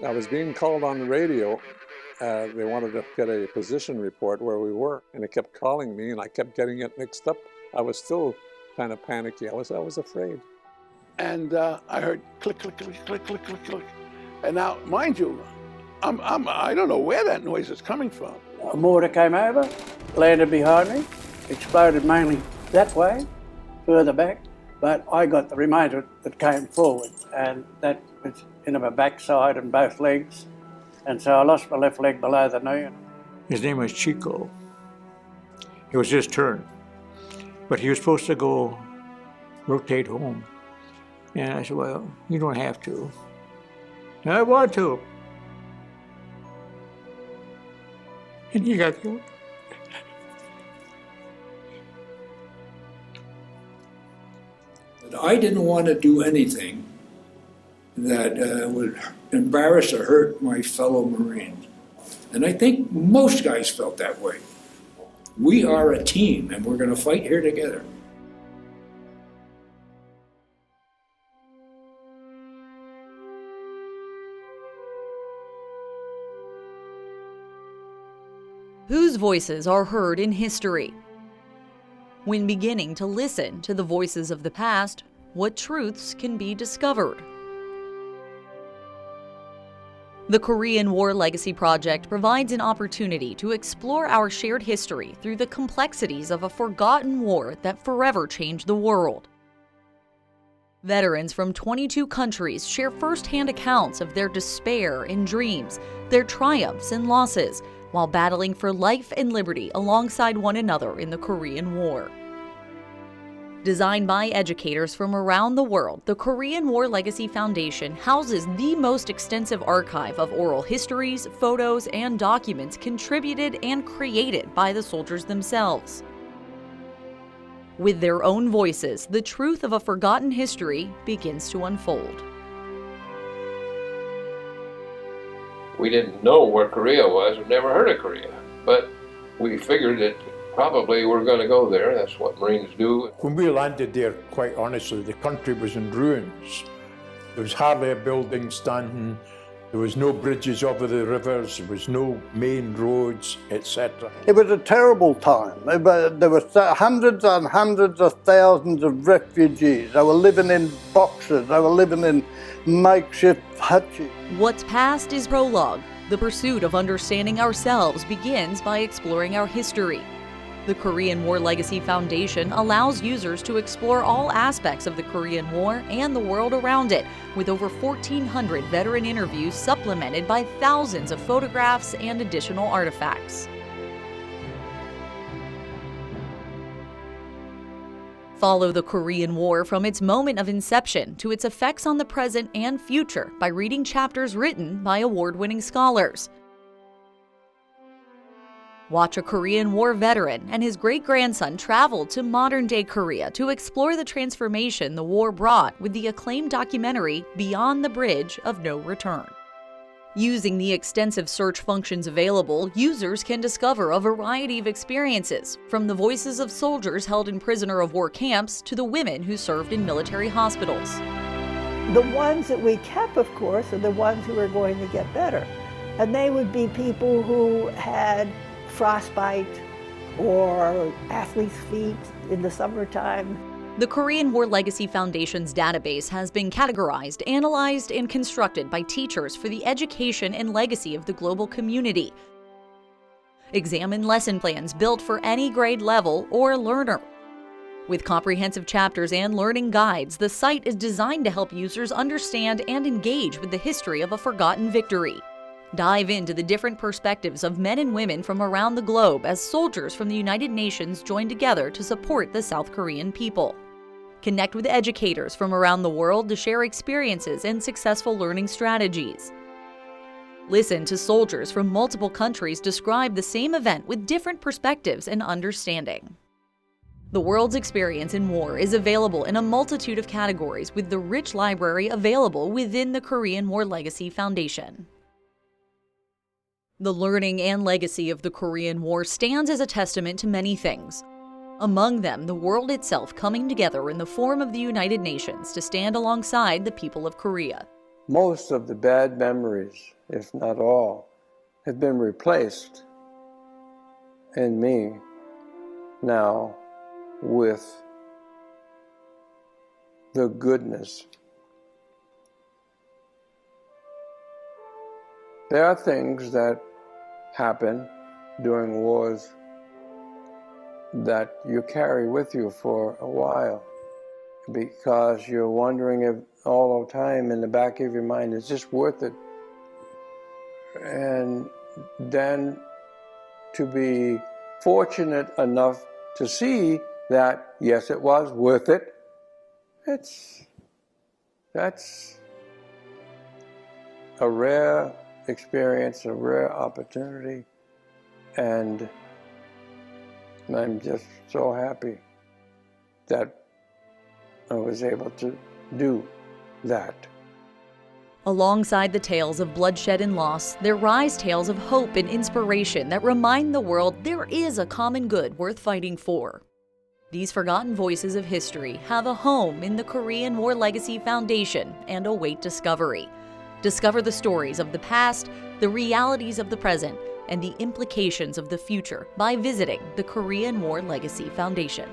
I was being called on the radio. They wanted to get a position report where we were, and they kept calling me, and I kept getting it mixed up. I was still kind of panicky. I was afraid. And I heard click, click, click, click, click, click, click. And now, mind you, I don't know where that noise is coming from. A mortar came over, landed behind me, exploded mainly that way, further back, but I got the remainder that came forward, and that was in my backside and both legs, and so I lost my left leg below the knee. His name was Chico. It was his turn, but he was supposed to go rotate home. And I said, well, you don't have to. And I want to. And he got killed. I didn't want to do anything that would embarrass or hurt my fellow Marines. And I think most guys felt that way. We are a team, and we're going to fight here together. Whose voices are heard in history? When beginning to listen to the voices of the past, what truths can be discovered? The Korean War Legacy Project provides an opportunity to explore our shared history through the complexities of a forgotten war that forever changed the world. Veterans from 22 countries share first-hand accounts of their despair and dreams, their triumphs and losses, while battling for life and liberty alongside one another in the Korean War. Designed by educators from around the world, the Korean War Legacy Foundation houses the most extensive archive of oral histories, photos, and documents contributed and created by the soldiers themselves. With their own voices, the truth of a forgotten history begins to unfold. We didn't know where Korea was. We'd never heard of Korea. But we figured that probably we're going to go there. That's what Marines do. When we landed there, quite honestly, the country was in ruins. There was hardly a building standing. There was no bridges over the rivers. There was no main roads, etc. It was a terrible time. There were hundreds and hundreds of thousands of refugees. They were living in boxes. They were living in makeshift hutches. What's past is prologue. The pursuit of understanding ourselves begins by exploring our history. The Korean War Legacy Foundation allows users to explore all aspects of the Korean War and the world around it, with over 1,400 veteran interviews supplemented by thousands of photographs and additional artifacts. Follow the Korean War from its moment of inception to its effects on the present and future by reading chapters written by award-winning scholars. Watch a Korean War veteran and his great-grandson travel to modern-day Korea to explore the transformation the war brought with the acclaimed documentary Beyond the Bridge of No Return. Using the extensive search functions available, users can discover a variety of experiences, from the voices of soldiers held in prisoner of war camps to the women who served in military hospitals. The ones that we kept, of course, are the ones who are going to get better. And they would be people who had frostbite or athlete's feet in the summertime. The Korean War Legacy Foundation's database has been categorized, analyzed, and constructed by teachers for the education and legacy of the global community. Examine lesson plans built for any grade level or learner. With comprehensive chapters and learning guides, the site is designed to help users understand and engage with the history of a forgotten victory. Dive into the different perspectives of men and women from around the globe as soldiers from the United Nations join together to support the South Korean people. Connect with educators from around the world to share experiences and successful learning strategies. Listen to soldiers from multiple countries describe the same event with different perspectives and understanding. The world's experience in war is available in a multitude of categories, with the rich library available within the Korean War Legacy Foundation. The learning and legacy of the Korean War stands as a testament to many things. Among them, the world itself coming together in the form of the United Nations to stand alongside the people of Korea. most of the bad memories, if not all, have been replaced in me now with the goodness. There are things that happen during wars that you carry with you for a while because you're wondering if all the time in the back of your mind, is this worth it? And then to be fortunate enough to see that, yes, it was worth it, that's a rare experience, a rare opportunity, and I'm just so happy that I was able to do that. Alongside the tales of bloodshed and loss, there rise tales of hope and inspiration that remind the world there is a common good worth fighting for. These forgotten voices of history have a home in the Korean War Legacy Foundation and await discovery. Discover the stories of the past, the realities of the present, and the implications of the future by visiting the Korean War Legacy Foundation.